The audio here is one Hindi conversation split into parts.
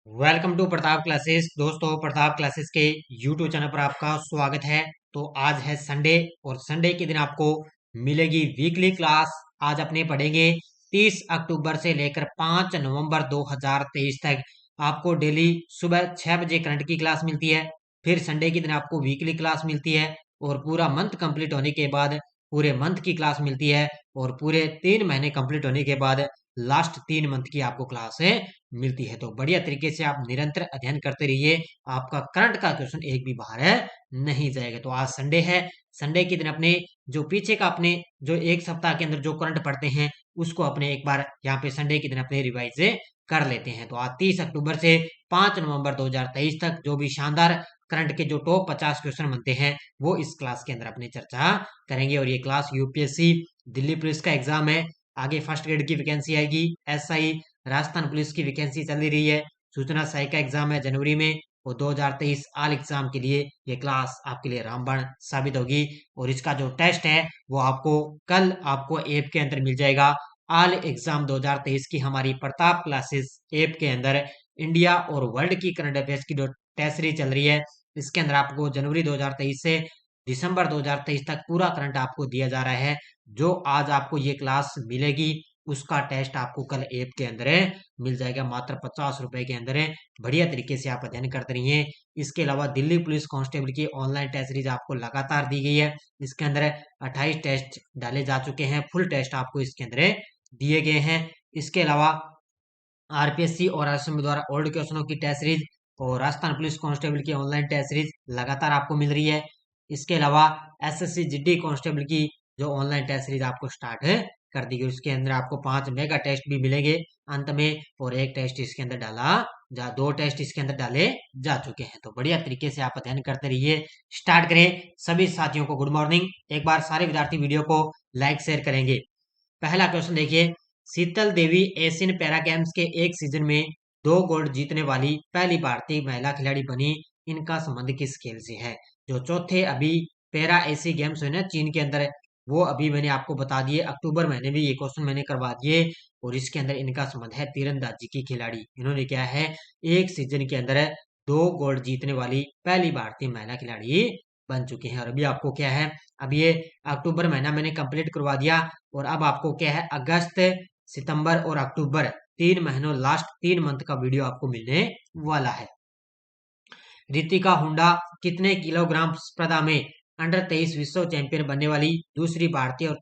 Welcome to Pratap classes. दोस्तों, प्रताप क्लासेस के यूट्यूब चैनल पर आपका स्वागत है। तो आज है संडे और संडे के दिन आपको मिलेगी वीकली क्लास। आज अपने पढ़ेंगे 30 अक्टूबर से लेकर 5 नवंबर 2023 तक। आपको डेली सुबह 6 बजे करंट की क्लास मिलती है। फिर संडे के दिन आपको वीकली क्लास मिलती है और पूरा मंथ कंप्लीट होने के बाद पूरे मंथ की क्लास मिलती है और पूरे 3 महीने कंप्लीट होने के बाद लास्ट 3 मंथ की आपको क्लास है मिलती है। तो बढ़िया तरीके से आप निरंतर अध्ययन करते रहिए। आपका करंट का क्वेश्चन एक भी बाहर है नहीं जाएगा। तो आज संडे है। संडे के दिन अपने जो पीछे का अपने जो एक सप्ताह के अंदर जो करंट पढ़ते हैं उसको अपने एक बार यहाँ पे संडे के दिन अपने रिवाइज कर लेते हैं। तो आज 30 अक्टूबर से 5 नवंबर 2023 तक जो भी शानदार करंट के जो टॉप 50 क्वेश्चन बनते हैं वो इस क्लास के अंदर अपनी चर्चा करेंगे। और ये क्लास यूपीएससी दिल्ली पुलिस का एग्जाम है। आगे फर्स्ट ग्रेड की वैकेंसी आएगी। एसआई राजस्थान पुलिस की वैकेंसी चल रही है। सूचना सहायक का एग्जाम है जनवरी में और 2023 आल एग्जाम के लिए ये क्लास आपके लिए रामबाण साबित होगी। और इसका जो टेस्ट है वो आपको कल आपको ऐप के अंदर मिल जाएगा। आल एग्जाम 2023 की हमारी प्रताप क्लासेस ऐप के अंदर इंडिया और वर्ल्ड की करंट अफेयर्स की जो टेस्ट सीरीज चल रही है इसके अंदर आपको जनवरी 2023 से दिसंबर 2023 तक पूरा करंट आपको दिया जा रहा है। जो आज आपको ये क्लास मिलेगी उसका टेस्ट आपको कल ऐप के अंदर मिल जाएगा मात्र 50 रुपए के अंदर। बढ़िया तरीके से आप अध्ययन करते रहिए। इसके अलावा दिल्ली पुलिस कांस्टेबल की ऑनलाइन टेस्ट सीरीज आपको लगातार दी गई है। इसके अंदर 28 टेस्ट डाले जा चुके हैं। फुल टेस्ट आपको इसके अंदर दिए गए हैं। इसके अलावा आरपीएससी और असम द्वारा ओल्ड क्वेश्चनों की टेस्ट सीरीज और राजस्थान पुलिस कांस्टेबल की ऑनलाइन टेस्ट सीरीज लगातार आपको मिल रही है। इसके अलावा एसएससी जीडी कांस्टेबल की जो ऑनलाइन टेस्ट सीरीज आपको स्टार्ट है कर दी गई। उसके अंदर आपको 5 मेगा टेस्ट भी मिलेंगे अंत में और एक टेस्ट इसके अंदर डाला जा 2 टेस्ट इसके अंदर डाले जा चुके हैं। तो बढ़िया तरीके से आप अध्ययन करते रहिए। स्टार्ट करें। सभी साथियों को गुड मॉर्निंग। एक बार सारे विद्यार्थी वीडियो को लाइक शेयर करेंगे। पहला क्वेश्चन देखिए। शीतल देवी एशियन पैरा गेम्स के एक सीजन में 2 गोल्ड जीतने वाली पहली भारतीय महिला खिलाड़ी बनी। इनका संबंध किस खेल से है? जो चौथे अभी पैरा एशियन गेम्स हुए ना चीन के अंदर, वो अभी मैंने आपको बता दिए। अक्टूबर महीने में ये क्वेश्चन मैंने करवा दिए और इसके अंदर इनका संबंध है तीरंदाजी की खिलाड़ी। इन्होंने क्या है एक सीजन के अंदर 2 गोल्ड जीतने वाली पहली भारतीय महिला खिलाड़ी बन चुकी हैं। और अभी आपको क्या है, अब ये अक्टूबर महीना मैंने कंप्लीट करवा दिया और अब आपको क्या है अगस्त सितंबर और अक्टूबर 3 महीनों लास्ट 3 मंथ का वीडियो आपको मिलने वाला है। रितिका हुंडा कितने किलोग्राम स्पर्धा में अंडर 23 विश्व चैंपियन बनने वाली दूसरी भारतीय और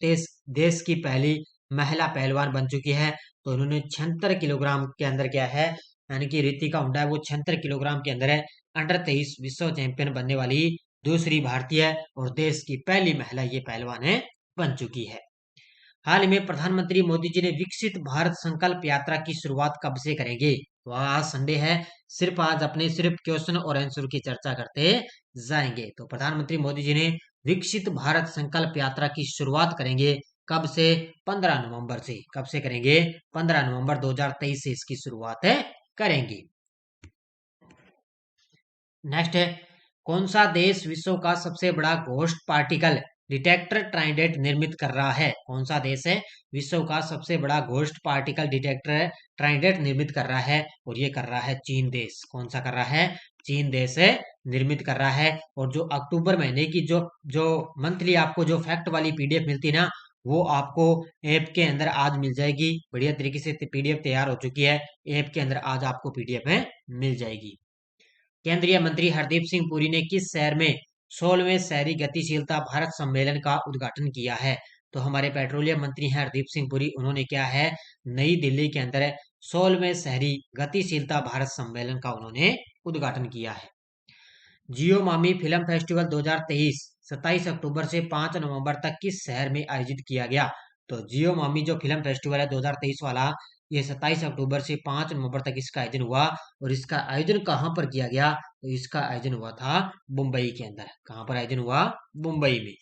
देश की पहली महिला पहलवान बन चुकी है? तो उन्होंने 76 किलोग्राम के अंदर क्या है, यानी कि रितिका हुंडा है वो 76 किलोग्राम के अंदर है अंडर 23 विश्व चैंपियन बनने वाली दूसरी भारतीय और देश की पहली महिला ये पहलवान है बन चुकी है। हाल ही में प्रधानमंत्री मोदी जी ने विकसित भारत संकल्प यात्रा की शुरुआत कब से करेंगे? तो आज संडे है। सिर्फ आज अपने सिर्फ क्वेश्चन और आंसर की चर्चा करते जाएंगे। तो प्रधानमंत्री मोदी जी ने विकसित भारत संकल्प यात्रा की शुरुआत करेंगे कब से? 15 नवंबर से। कब से करेंगे? 15 नवंबर 2023 से इसकी शुरुआत करेंगे। नेक्स्ट है, कौन सा देश विश्व का सबसे बड़ा घोस्ट पार्टिकल डिटेक्टर ट्राइडेंट निर्मित कर रहा है? कौन सा देश है विश्व का सबसे बड़ा घोस्ट पार्टिकल डिटेक्टर ट्राइडेंट निर्मित कर रहा है? और ये कर रहा है चीन देश। कौन सा कर रहा है? चीन देश है निर्मित कर रहा है। और जो अक्टूबर महीने की जो जो मंथली आपको जो फैक्ट वाली पीडीएफ मिलती है ना, वो आपको ऐप के अंदर आज मिल जाएगी। बढ़िया तरीके से पीडीएफ तैयार हो चुकी है। ऐप के अंदर आज आपको पीडीएफ में मिल जाएगी। केंद्रीय मंत्री हरदीप सिंह पुरी ने किस शहर में 16वें शहरी गतिशीलता भारत सम्मेलन का उद्घाटन किया है? तो हमारे पेट्रोलियम मंत्री हैं हरदीप सिंह पुरी। उन्होंने क्या है नई दिल्ली के अंदर 16वें शहरी गतिशीलता भारत सम्मेलन का उन्होंने उद्घाटन किया है। जियो मामी फिल्म फेस्टिवल 2023 27 अक्टूबर से 5 नवंबर तक किस शहर में आयोजित किया गया? तो जियो मामी जो फिल्म फेस्टिवल है 2023 वाला, ये 27 अक्टूबर से 5 नवंबर तक इसका आयोजन हुआ। और इसका आयोजन कहाँ पर किया गया? तो इसका आयोजन हुआ था मुंबई के अंदर। कहाँ पर आयोजन हुआ? मुंबई में।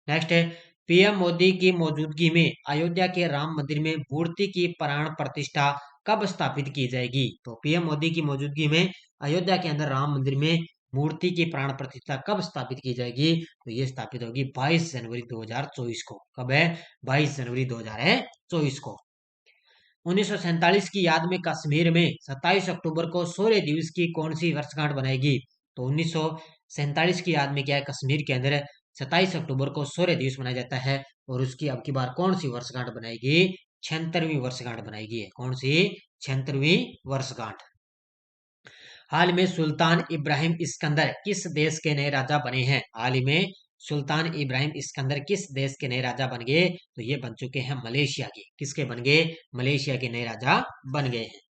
नेक्स्ट है, पीएम मोदी की मौजूदगी में अयोध्या के राम मंदिर में मूर्ति की प्राण प्रतिष्ठा कब स्थापित की जाएगी? तो पीएम मोदी की मौजूदगी में अयोध्या के अंदर राम मंदिर में मूर्ति की प्राण प्रतिष्ठा कब स्थापित की जाएगी? तो ये स्थापित होगी 22 जनवरी 2024 को। कब है? 22 जनवरी 2024 को। 1947 की याद में कश्मीर में 27 अक्टूबर को शौर्य दिवस की कौन सी वर्षगांठ बनाएगी? तो 1947 की याद में क्या है, कश्मीर के अंदर 27 अक्टूबर को शौर्य दिवस मनाया जाता है और उसकी अब की बार कौन सी वर्षगांठ बनाएगी? 76वीं वर्षगांठ बनाएगी। कौन सी? 76वीं वर्षगांठ। हाल में सुल्तान इब्राहिम इस्कंदर किस देश के नए राजा बने हैं? हाल ही में सुल्तान इब्राहिम इस्कंदर किस देश के नए राजा बन गए? तो ये बन चुके हैं मलेशिया के। किसके बन गए? मलेशिया के नए राजा बन गए हैं।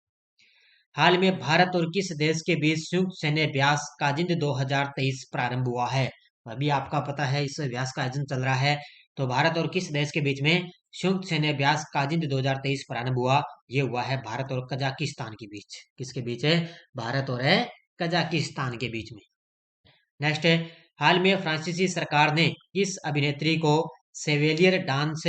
हाल में भारत और किस देश के बीच संयुक्त सैन्य अभ्यास काजिंद 2023 प्रारंभ हुआ है? अभी आपका पता है इस अभ्यास का आयोजन चल रहा है। तो भारत और किस देश के बीच में संयुक्त सैन्य अभ्यास काजिंद 2023 प्रारंभ हुआ? ये हुआ है भारत और कजाकिस्तान के बीच। किसके बीच है? भारत और है कजाकिस्तान के बीच में। नेक्स्ट है, हाल में फ्रांसीसी सरकार ने किस अभिनेत्री को सेवेलियर डांस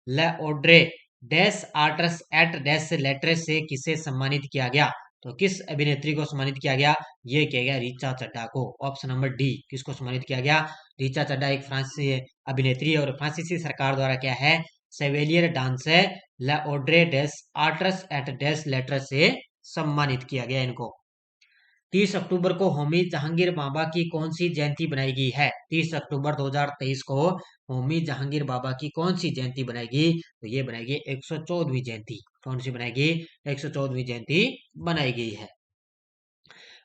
लओड्रे डैश आर्टस एट डैश लेटर्स से किसे सम्मानित किया गया? तो किस अभिनेत्री को सम्मानित किया गया? ये किया गया रीचा चड्ढा को। ऑप्शन नंबर डी, किसको सम्मानित किया गया? रीचा चड्ढा एक फ्रांसीसी अभिनेत्री है और फ्रांसीसी सरकार द्वारा क्या है, सेवेलियर डांस लओड्रे डैश आर्टस एट डैश लेटर से सम्मानित किया गया इनको। 30 अक्टूबर को होमी जहांगीर बाबा की कौन सी जयंती बनाई गई है? 30 अक्टूबर 2023 को होमी जहांगीर बाबा की कौन सी जयंती बनाएगी? तो ये बनाएगी 114वीं जयंती। कौन सी बनाएगी? 114वीं जयंती बनाई गई है।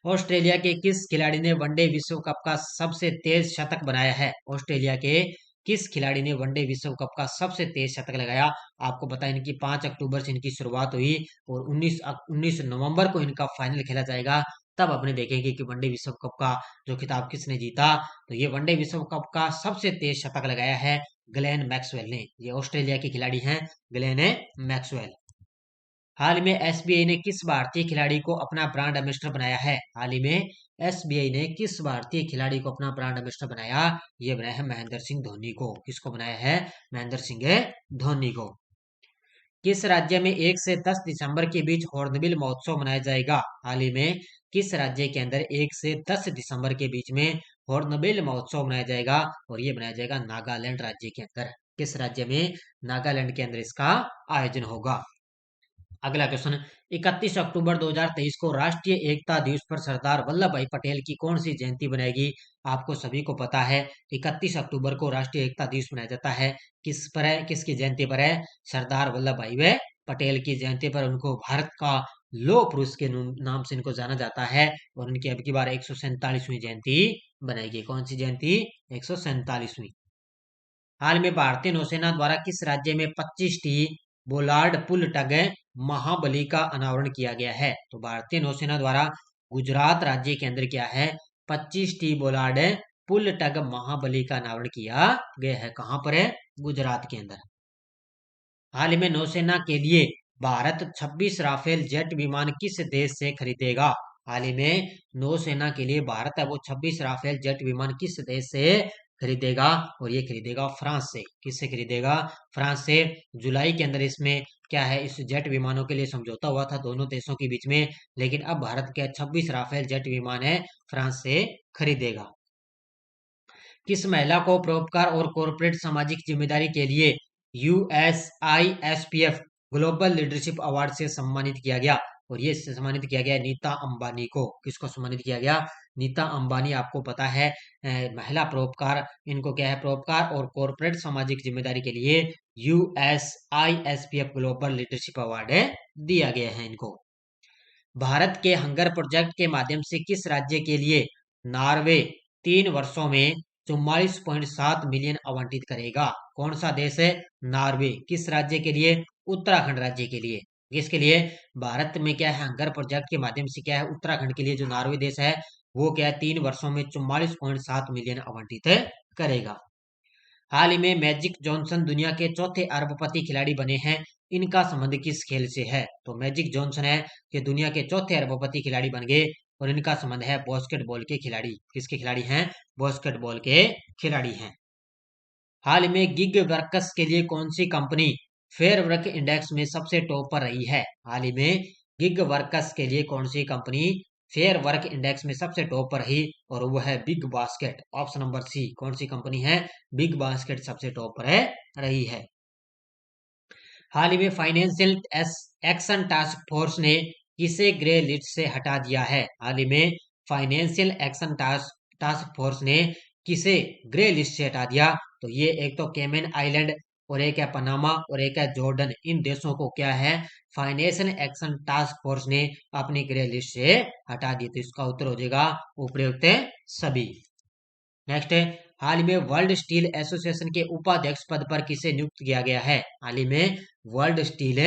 ऑस्ट्रेलिया के किस खिलाड़ी ने वनडे विश्व कप का सबसे तेज शतक बनाया है? ऑस्ट्रेलिया के किस खिलाड़ी ने वनडे विश्व कप का सबसे तेज शतक लगाया? आपको पता है इनकी 5 अक्टूबर से इनकी शुरुआत हुई और 19 नवंबर को इनका फाइनल खेला जाएगा। तब अपने देखेंगे कि वनडे विश्व कप का जो खिताब किसने जीता। तो ये वनडे विश्व कप का सबसे तेज शतक लगाया है ग्लेन मैक्सवेल ने। ये ऑस्ट्रेलिया के खिलाड़ी हैं ग्लेन मैक्सवेल। हाल में एसबीआई ने किस भारतीय खिलाड़ी को अपना ब्रांड एम्बेसडर बनाया है? हाल ही में एसबीआई ने किस भारतीय खिलाड़ी को अपना ब्रांड एम्बेसडर बनाया? ये बनाया है महेंद्र सिंह धोनी को। किसको बनाया है? महेंद्र सिंह धोनी को। किस राज्य में 1 से 10 दिसंबर के बीच हॉर्नबिल महोत्सव मनाया जाएगा? हाल ही में किस राज्य के अंदर 1 से 10 दिसंबर के बीच में हॉर्नबिल महोत्सव मनाया जाएगा? और ये मनाया जाएगा नागालैंड राज्य के अंदर। किस राज्य में? नागालैंड के अंदर इसका आयोजन होगा। अगला क्वेश्चन, 31 अक्टूबर 2023 को राष्ट्रीय एकता दिवस पर सरदार वल्लभ भाई पटेल की कौन सी जयंती बनाएगी? आपको सभी को पता है 31 अक्टूबर को राष्ट्रीय एकता दिवस मनाया जाता है। किस पर है? किसकी जयंती पर है? सरदार वल्लभ भाई पटेल की जयंती पर। उनको भारत का लौह पुरुष के नाम से इनको जाना जाता है और उनकी अब की बार 147वीं जयंती बनाएगी। कौन सी जयंती? 147वीं। हाल में भारतीय नौसेना द्वारा किस राज्य में 25 टी बोलार्ड पुल टग महाबली का अनावरण किया गया है? तो भारतीय नौसेना द्वारा गुजरात राज्य के अंदर क्या है, 25 टी बोलार्ड पुल टग महाबली का अनावरण किया गया है। कहां पर है? गुजरात के अंदर। हाल में नौसेना के लिए भारत 26 राफेल जेट विमान किस देश से खरीदेगा? हाल ही में नौसेना के लिए भारत है वो 26 राफेल जेट विमान किस देश से खरीदेगा? और ये खरीदेगा फ्रांस से। किससे खरीदेगा? फ्रांस से। जुलाई के अंदर इसमें क्या है, इस जेट विमानों के लिए समझौता हुआ था दोनों देशों के बीच में, लेकिन अब भारत के 26 राफेल जेट विमान है फ्रांस से खरीदेगा। किस महिला को परोपकार और कॉर्पोरेट सामाजिक जिम्मेदारी के लिए USISPF ग्लोबल लीडरशिप अवार्ड से सम्मानित किया गया? और ये सम्मानित किया गया नीता अंबानी को। किसको सम्मानित किया गया? नीता अंबानी। आपको पता है महिला परोपकार, इनको क्या है, परोपकार और कॉर्पोरेट सामाजिक जिम्मेदारी के लिए USISPF ग्लोबल लीडरशिप अवार्ड दिया गया है इनको। भारत के हंगर प्रोजेक्ट के माध्यम से किस राज्य के लिए नॉर्वे 3 वर्षों में 44.7 मिलियन आवंटित करेगा? कौन सा देश है? नॉर्वे। किस राज्य के लिए? उत्तराखंड राज्य के लिए। किसके लिए? भारत में क्या है, हंगर प्रोजेक्ट के माध्यम से क्या है, उत्तराखंड के लिए जो नॉर्वे देश है वो क्या है, 3 वर्षों में 44.7 मिलियन आवंटित करेगा। हाल ही में मैजिक जॉनसन दुनिया के चौथे अरबपति खिलाड़ी बने हैं। इनका संबंध किस खेल से है? तो मैजिक जॉनसन है कि दुनिया के चौथे अरबपति खिलाड़ी बन गए और इनका संबंध है बास्केटबॉल के खिलाड़ी। किसके खिलाड़ी हैं? बास्केटबॉल के खिलाड़ी हैं। हाल में गिग वर्कर्स के लिए कौन सी कंपनी फेयर वर्क इंडेक्स में सबसे टॉप पर रही है? हाल ही में गिग वर्कर्स के लिए कौन सी कंपनी फेयर वर्क इंडेक्स में सबसे टॉप पर रही? और वो है big basket. Option number C. कौन सी कंपनी है? बिग बास्केट सबसे टॉप पर रही है। हाल ही में फाइनेंशियल एक्शन टास्क फोर्स ने किसे ग्रे लिस्ट से हटा दिया है? हाल ही में financial action task task force ने किसे ग्रे लिस्ट से हटा दिया? तो ये एक तो केमन आइलैंड और एक है पनामा और एक है जॉर्डन। इन देशों को क्या है, फाइनेंशियल एक्शन टास्क फोर्स ने अपनी ग्रे लिस्ट से हटा दी। तो इसका उत्तर हो जाएगा उपयुक्त सभी। नेक्स्ट है, हाल ही में वर्ल्ड स्टील एसोसिएशन के उपाध्यक्ष पद पर किसे नियुक्त किया गया है? हाल ही में वर्ल्ड स्टील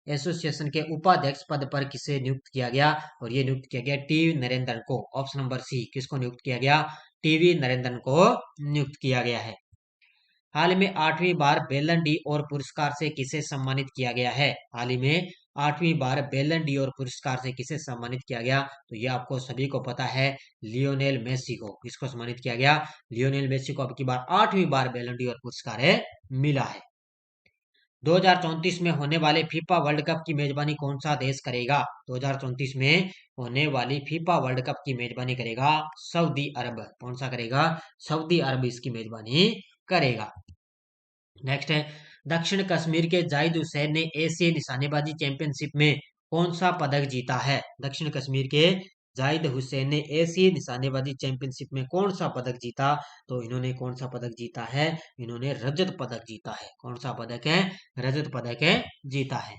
एसोसिएशन के उपाध्यक्ष पद पर किसे नियुक्त किया गया? और ये नियुक्त किया गया टीवी नरेंद्रन को। ऑप्शन नंबर सी, किसको नियुक्त किया गया? टीवी नरेंद्रन को नियुक्त किया गया है। हाल ही में 8वीं बार बेलन डी और पुरस्कार से किसे सम्मानित किया गया है? हाल ही में 8वीं बार बेलन डी और पुरस्कार से किसे सम्मानित किया गया? तो ये आपको सभी को पता है, लियोनेल मेसी को। किसको सम्मानित किया गया? लियोनेल मेसी को अब की बार 8वीं बार बेलन डी और पुरस्कार मिला है। 2034 में होने वाले फीफा वर्ल्ड कप की मेजबानी कौन सा देश करेगा? 2034 में होने वाली फीफा वर्ल्ड कप की मेजबानी करेगा सऊदी अरब। कौन सा करेगा? सऊदी अरब इसकी मेजबानी करेगा। नेक्स्ट है, दक्षिण कश्मीर के जाहिद हुसैन ने एशियाई निशानेबाजी चैंपियनशिप में कौन सा पदक जीता है? दक्षिण कश्मीर के जाहिद हुसैन ने एशियाई निशानेबाजी चैंपियनशिप में कौन सा पदक जीता? तो इन्होंने कौन सा पदक जीता है? इन्होंने रजत पदक जीता है। कौन सा पदक है? रजत पदक है जीता है।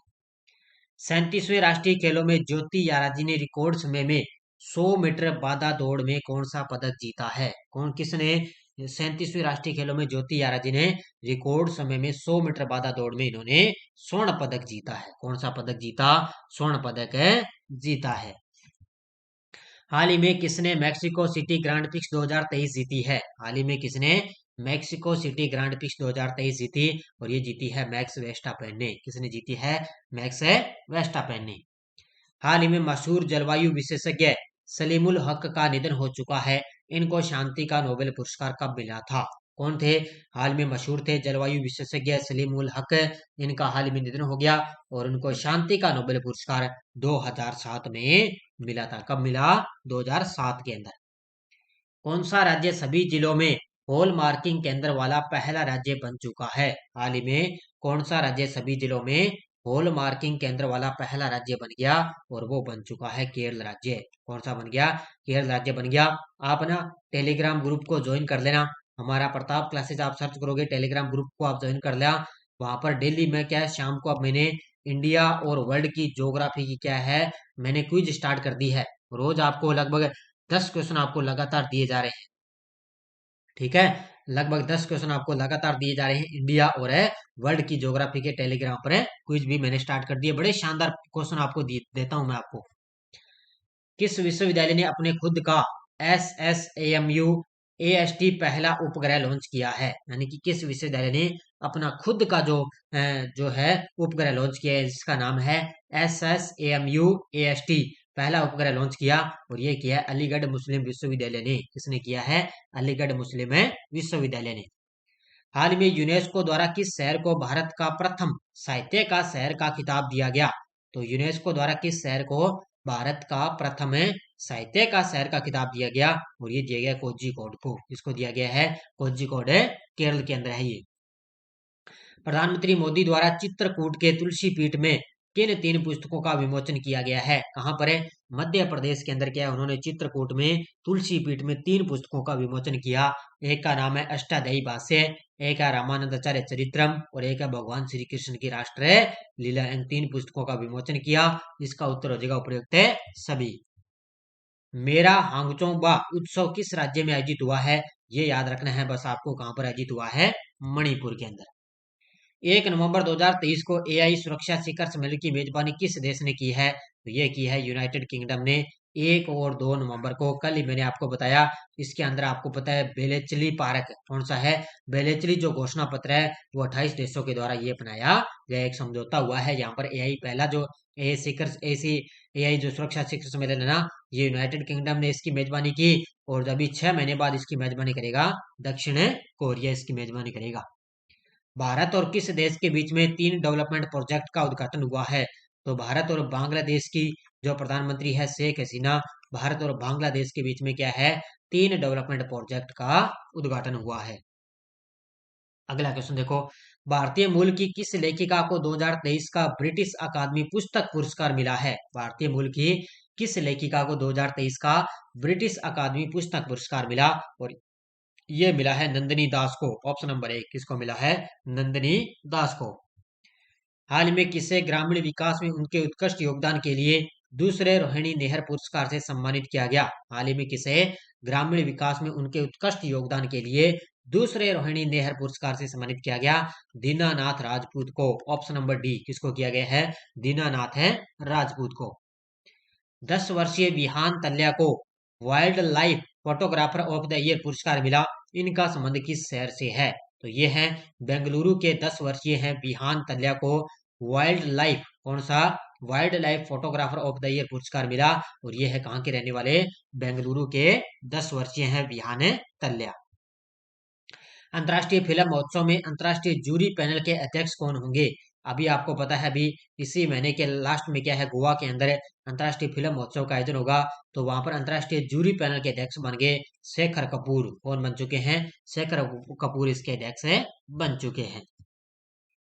37वें राष्ट्रीय खेलों में ज्योति याराजी ने रिकॉर्ड समय में 100 मीटर बाधा दौड़ में कौन सा पदक जीता है? किसने 37वें राष्ट्रीय खेलों में ज्योति याराजी ने रिकॉर्ड समय में 100 मीटर बाधा दौड़ में इन्होंने स्वर्ण पदक जीता है। कौन सा पदक जीता? स्वर्ण पदक जीता है। हाल ही में किसने मैक्सिको सिटी ग्रांड प्रिक्स 2023 जीती है? हाल ही में किसने मैक्सिको सिटी ग्रांड प्रिक्स 2023 जीती? और ये जीती है मैक्स वेस्टापेन ने। किसने जीती है? मैक्स वेस्टापेन ने। हाल ही में मशहूर जलवायु विशेषज्ञ सलीमुल हक का निधन हो चुका है। इनको शांति का नोबेल पुरस्कार कब मिला था? कौन थे? हाल में मशहूर थे जलवायु विशेषज्ञ सलीमुल हक। इनका हाल ही में निधन हो गया और उनको शांति का नोबेल पुरस्कार 2007 में मिला था। कब मिला? 2007 के अंदर। कौन सा राज्य सभी जिलों में हॉल मार्किंग केंद्र वाला पहला राज्य बन चुका है? हाल ही में कौन सा राज्य सभी जिलों में हॉल मार्किंग केंद्र वाला पहला राज्य बन गया? और वो बन चुका है केरल राज्य। कौन सा बन गया? केरल राज्य बन गया। आप ना टेलीग्राम ग्रुप को ज्वाइन कर लेना। हमारा प्रताप क्लासेज आप सर्च करोगे, टेलीग्राम ग्रुप को आप ज्वाइन कर लेना। वहां पर डेली मैं क्या है, शाम को अब मैंने इंडिया और वर्ल्ड की ज्योग्राफी की क्या है, मैंने क्विज स्टार्ट कर दी है। रोज आपको लगभग 10 क्वेश्चन आपको लगातार दिए जा रहे हैं। ठीक है, लगभग 10 क्वेश्चन आपको लगातार दिए जा रहे हैं इंडिया और वर्ल्ड की ज्योग्राफी के। टेलीग्राम पर क्विज भी मैंने स्टार्ट कर दिए, बड़े शानदार क्वेश्चन आपको देता हूं मैं आपको। किस विश्वविद्यालय ने अपने खुद का SSAMU AST पहला उपग्रह लॉन्च किया है? यानी कि किस विश्वविद्यालय ने अपना खुद का जो है उपग्रह लॉन्च किया है, जिसका नाम है SSAMU AST, पहला उपग्रह लॉन्च किया। और ये किया है अलीगढ़ मुस्लिम विश्वविद्यालय ने। किसने किया है? अलीगढ़ मुस्लिम विश्वविद्यालय ने। हाल ही में यूनेस्को द्वारा किस शहर को भारत का प्रथम साहित्य का शहर का खिताब दिया गया? तो यूनेस्को द्वारा किस शहर को भारत का प्रथम साहित्य का शहर का खिताब दिया गया? और ये दिया गया कोझिकोड को। इसको दिया गया है कोझिकोड, केरल के अंदर है ये। प्रधानमंत्री मोदी द्वारा चित्रकूट के तुलसी पीठ में किन 3 पुस्तकों का विमोचन किया गया है? कहां पर है? मध्य प्रदेश के अंदर क्या है, उन्होंने चित्रकूट में तुलसी पीठ में 3 पुस्तकों का विमोचन किया। एक का नाम है अष्टाध्यायी भाष्य, एक है रामानंदाचार्य चरित्रम और एक है भगवान श्री कृष्ण की राष्ट्र लीला। इन 3 पुस्तकों का विमोचन किया। इसका उत्तर हो जाएगा उपयुक्त है सभी। मेरा हांगचोंगबा उत्सव किस राज्य में आयोजित हुआ है? ये याद रखना है बस आपको, कहां पर आयोजित हुआ है? मणिपुर के अंदर। 1 नवंबर 2023 को AI सुरक्षा शिखर सम्मेलन की मेजबानी किस देश ने की है? तो ये की है यूनाइटेड किंगडम ने। 1 और 2 नवंबर को, कल ही मैंने आपको बताया। इसके अंदर आपको पता है बेलेचली पार्क कौन सा है? बेलेचली जो घोषणा पत्र है वो 28 देशों के द्वारा ये अपनाया गया एक समझौता हुआ है। यहाँ पर AI पहला जो AI जो सुरक्षा शिखर सम्मेलन है ना, ये यूनाइटेड किंगडम ने इसकी मेजबानी की। और अभी 6 महीने बाद इसकी मेजबानी करेगा दक्षिण कोरिया, इसकी मेजबानी करेगा। भारत और किस देश के बीच में 3 डेवलपमेंट प्रोजेक्ट का उद्घाटन हुआ है? तो भारत और बांग्लादेश की जो प्रधानमंत्री है शेख हसीना, भारत और बांग्लादेश के बीच में क्या है? 3 डेवलपमेंट प्रोजेक्ट का उद्घाटन हुआ है। अगला क्वेश्चन देखो, भारतीय मूल की किस लेखिका को 2023 का ब्रिटिश अकादमी पुस्तक पुरस्कार मिला है? भारतीय मूल की किस लेखिका को 2023 का ब्रिटिश अकादमी पुस्तक पुरस्कार मिला? और ये मिला है नंदिनी दास को। ऑप्शन नंबर 1 किसको मिला है? नंदिनी दास को। हाल में किसे ग्रामीण विकास में उनके उत्कृष्ट योगदान के लिए दूसरे रोहिणी नेहर पुरस्कार से सम्मानित किया गया? हाल ही में किसे ग्रामीण विकास में उनके उत्कृष्ट योगदान के लिए दूसरे रोहिणी नेहर पुरस्कार से सम्मानित किया गया? दीनानाथ राजपूत को। ऑप्शन नंबर डी किसको किया गया है? दीनानाथ है राजपूत को। 10 वर्षीय विहान तल्या को wild life photographer of the year पुरस्कार मिला। इनका संबंध किस शहर से है? तो ये है बेंगलुरु के 10 वर्षीय हैं विहान तल्या को वाइल्ड लाइफ, कौन सा? Wild life photographer of the year पुरस्कार मिला। और ये है कहाँ के रहने वाले? बेंगलुरु के 10 वर्षीय हैं विहान तल्या। अंतर्राष्ट्रीय फिल्म महोत्सव में अंतर्राष्ट्रीय जूरी पैनल के अध्यक्ष कौन होंगे? अभी आपको पता है अभी इसी महीने के लास्ट में क्या है, गोवा के अंदर अंतर्राष्ट्रीय फिल्म महोत्सव का आयोजन होगा। तो वहां पर अंतर्राष्ट्रीय जूरी पैनल के अध्यक्ष बन गए शेखर कपूर। कौन बन चुके हैं? शेखर कपूर इसके अध्यक्ष बन चुके हैं।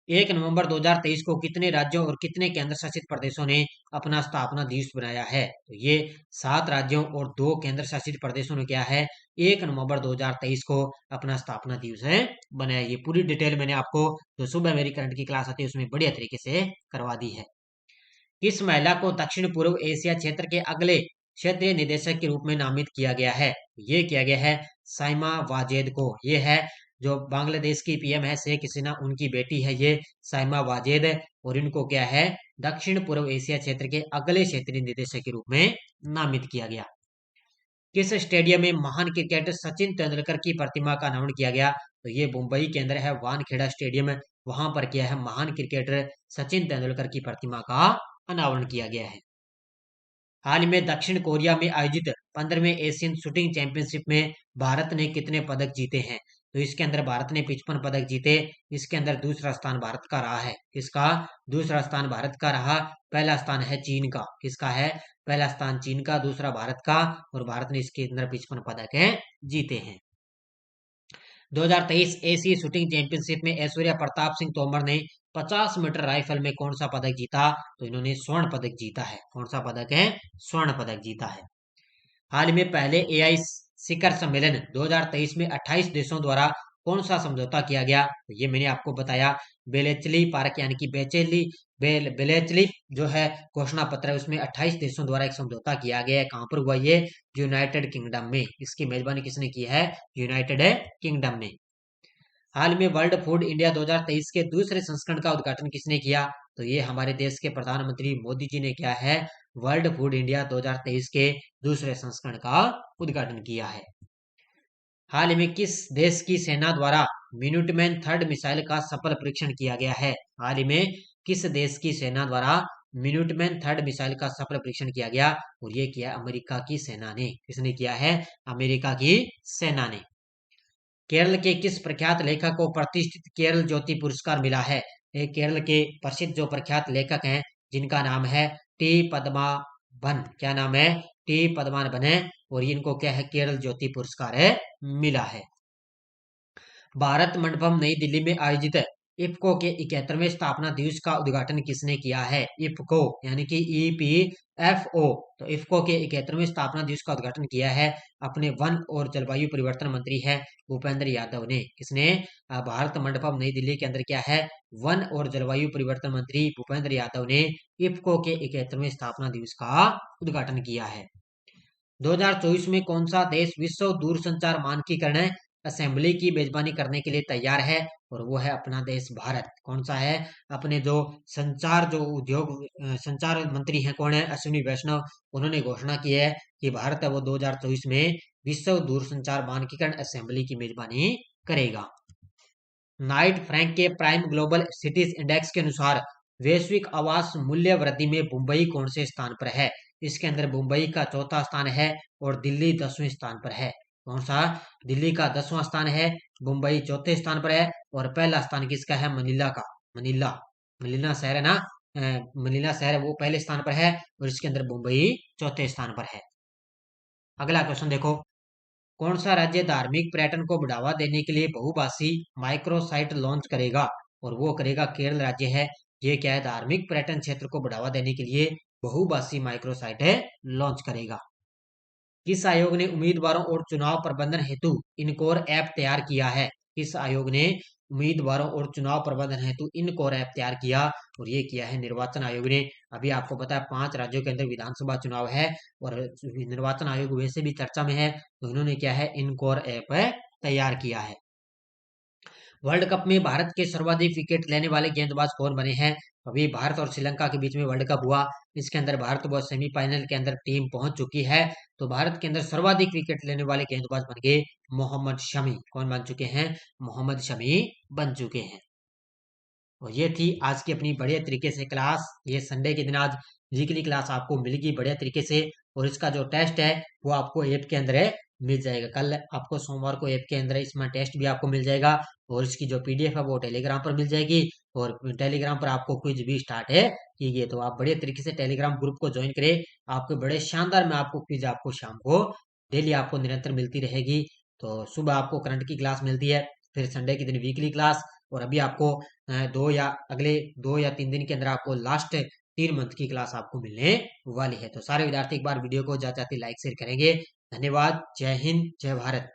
1 नवंबर 2023 को कितने राज्यों और कितने केंद्र शासित प्रदेशों ने अपना स्थापना दिवस बनाया है? तो ये 7 राज्यों और 2 केंद्र शासित प्रदेशों ने क्या है 1 नवंबर 2023 को अपना स्थापना दिवस बनाया। ये पूरी डिटेल मैंने आपको जो सुबह मेरी करंट की क्लास आती है उसमें बढ़िया तरीके से करवा दी है। किस महिला को दक्षिण पूर्व एशिया क्षेत्र के अगले क्षेत्रीय निदेशक के रूप में नामित किया गया है? ये किया गया है साइमा वाजेद को। ये है जो बांग्लादेश की पीएम है शेख हसीना, उनकी बेटी है ये साइमा वाजेद। और इनको क्या है दक्षिण पूर्व एशिया क्षेत्र के अगले क्षेत्रीय निदेशक के रूप में नामित किया गया। किस स्टेडियम में महान क्रिकेटर सचिन तेंदुलकर की प्रतिमा का अनावरण किया गया? तो ये मुंबई के अंदर है वानखेड़ा स्टेडियम, वहां पर किया है महान क्रिकेटर सचिन तेंदुलकर की प्रतिमा का अनावरण किया गया है। हाल ही में दक्षिण कोरिया में आयोजित 15वें एशियन शूटिंग चैंपियनशिप में भारत ने कितने पदक जीते हैं? तो इसके अंदर भारत ने 55 पदक जीते। इसके अंदर दूसरा स्थान भारत का रहा है। किसका दूसरा स्थान भारत का रहा? पहला स्थान है चीन का। किसका है? पहला स्थान चीन का, दूसरा भारत का। और भारत ने इसके अंदर 55 पदक जीते हैं। 2023 एशियाई शूटिंग चैंपियनशिप में ऐश्वर्या प्रताप सिंह तोमर ने 50 मीटर राइफल में कौन सा पदक जीता? तो इन्होंने स्वर्ण पदक जीता है। कौन सा पदक है? स्वर्ण पदक जीता है। हाल में पहले एआई शिखर सम्मेलन 2023 में 28 देशों द्वारा कौन सा समझौता किया गया? तो ये मैंने आपको बताया बेलेचली पार्क यानी कि बेलेचली जो है घोषणा पत्र है उसमें 28 देशों द्वारा एक समझौता किया गया है। कहां पर हुआ ये? यूनाइटेड किंगडम में। इसकी मेजबानी किसने की है? यूनाइटेड किंगडम ने। हाल में वर्ल्ड फूड इंडिया 2023 के दूसरे संस्करण का उद्घाटन किसने किया? तो ये हमारे देश के प्रधानमंत्री मोदी जी ने किया है। वर्ल्ड फूड इंडिया 2023 के दूसरे संस्करण का उद्घाटन किया है। हाल में किस देश की सेना द्वारा मिनुटमैन थर्ड मिसाइल का सफल परीक्षण किया गया है? हाल ही में किस देश की सेना द्वारा मिनुटमैन थर्ड मिसाइल का सफल परीक्षण किया गया? और ये किया अमेरिका की सेना ने। किसने किया है? अमेरिका की सेना ने। केरल के किस प्रख्यात लेखक को प्रतिष्ठित केरल ज्योति पुरस्कार मिला है? एक केरल के प्रसिद्ध जो प्रख्यात लेखक हैं जिनका नाम है टी पद्माभन। क्या नाम है? टी पद्माभन है। और इनको क्या है केरल ज्योति पुरस्कार मिला है। भारत मंडपम नई दिल्ली में आयोजित इफ्को के 71वें स्थापना दिवस का उद्घाटन किसने किया है? इफ्को यानी कि EPFO। तो इफ्को के 71वें स्थापना दिवस का उद्घाटन किया है अपने वन और जलवायु परिवर्तन मंत्री है भूपेंद्र यादव ने। किसने? भारत मंडपम नई दिल्ली के अंदर क्या है वन और जलवायु परिवर्तन मंत्री भूपेंद्र यादव ने इफ्को के 71वें स्थापना दिवस का उद्घाटन किया है। 2024 में कौन सा देश विश्व दूरसंचार मानकीकरण असेंबली की मेजबानी करने के लिए तैयार है? और वो है अपना देश भारत। कौन सा है? अपने जो संचार जो उद्योग संचार मंत्री हैं कौन है? अश्विनी वैष्णव। उन्होंने घोषणा की है कि भारत है वो 2024 में विश्व दूरसंचार मानकीकरण असेंबली की मेजबानी करेगा। नाइट फ्रैंक के प्राइम ग्लोबल सिटीज इंडेक्स के अनुसार वैश्विक आवास मूल्य वृद्धि में मुंबई कौन से स्थान पर है? इसके अंदर मुंबई का चौथा स्थान है और दिल्ली 10वें स्थान पर है। कौन सा? दिल्ली का 10वां स्थान है, मुंबई चौथे स्थान पर है। और पहला स्थान किसका है? मनीला का। मनीला मनीला शहर है ना, मनीला शहर वो पहले स्थान पर है और इसके अंदर मुंबई चौथे स्थान पर है। अगला क्वेश्चन देखो, कौन सा राज्य धार्मिक पर्यटन को बढ़ावा देने के लिए बहुभाषी माइक्रो साइट लॉन्च करेगा? और वो करेगा केरल राज्य है। ये क्या है, धार्मिक पर्यटन क्षेत्र को बढ़ावा देने के लिए बहुभाषी माइक्रो साइट है लॉन्च करेगा। किस आयोग ने उम्मीदवारों और चुनाव प्रबंधन हेतु इनकोर ऐप तैयार किया है? किस आयोग ने उम्मीदवारों और चुनाव प्रबंधन हेतु इनकोर ऐप तैयार किया? और ये किया है निर्वाचन आयोग ने। अभी आपको पता है 5 राज्यों के अंदर विधानसभा चुनाव है और निर्वाचन आयोग वैसे भी चर्चा में है, तो इन्होंने क्या है, इनकोर ऐप तैयार किया है। वर्ल्ड कप में भारत के सर्वाधिक विकेट लेने वाले गेंदबाज कौन बने हैं? अभी भारत और श्रीलंका के बीच में वर्ल्ड कप हुआ, इसके अंदर भारत वो सेमीफाइनल के अंदर टीम पहुंच चुकी है। तो भारत के अंदर सर्वाधिक विकेट लेने वाले गेंदबाज बन गए मोहम्मद शमी। कौन बन चुके हैं? मोहम्मद शमी बन चुके हैं। और ये थी आज की अपनी बढ़िया तरीके से क्लास। ये संडे के दिन आज वीकली क्लास आपको मिलेगी बढ़िया तरीके से, और इसका जो टेस्ट है वो आपको ऐप के अंदर है मिल जाएगा। कल आपको सोमवार को ऐप के अंदर इसमें टेस्ट भी आपको मिल जाएगा, और इसकी जो पीडीएफ है वो टेलीग्राम पर मिल जाएगी, और टेलीग्राम पर आपको क्विज भी स्टार्ट है की गई। तो आप बढ़िया तरीके से टेलीग्राम ग्रुप को ज्वाइन करें। आपके बड़े शानदार में आपको क्विज आपको शाम को डेली आपको निरंतर मिलती रहेगी। तो सुबह आपको करंट की क्लास मिलती है, फिर संडे के दिन वीकली क्लास, और अभी आपको अगले 2 या 3 दिन के अंदर आपको लास्ट 3 मंथ की क्लास आपको मिलने वाली है। तो सारे विद्यार्थी एक बार वीडियो को ज्यादा लाइक शेयर करेंगे। धन्यवाद। जय हिंद, जय भारत।